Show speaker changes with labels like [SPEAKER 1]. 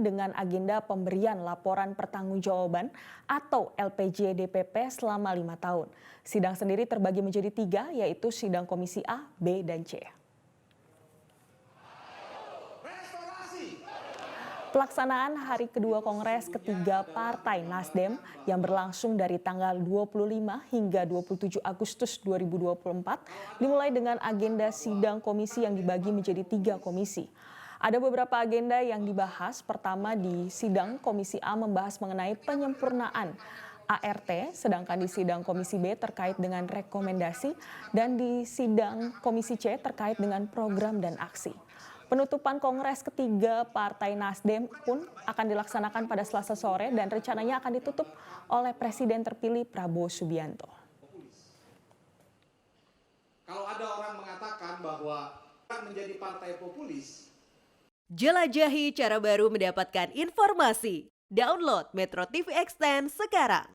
[SPEAKER 1] dengan agenda pemberian laporan pertanggungjawaban atau LPJ DPP selama 5 tahun. Sidang sendiri terbagi menjadi 3, yaitu sidang Komisi A, B, dan C. Pelaksanaan hari kedua Kongres ketiga Partai Nasdem yang berlangsung dari tanggal 25 hingga 27 Agustus 2024 dimulai dengan agenda sidang komisi yang dibagi menjadi 3 komisi. Ada beberapa agenda yang dibahas. Pertama, di sidang Komisi A membahas mengenai penyempurnaan ART, sedangkan di sidang Komisi B terkait dengan rekomendasi, dan di sidang Komisi C terkait dengan program dan aksi. Penutupan Kongres ketiga Partai Nasdem pun akan dilaksanakan pada Selasa sore dan rencananya akan ditutup oleh Presiden terpilih Prabowo Subianto.
[SPEAKER 2] Kalau ada orang mengatakan bahwa menjadi partai populis,
[SPEAKER 3] jelajahi cara baru mendapatkan informasi. Download Metro TV Extend sekarang.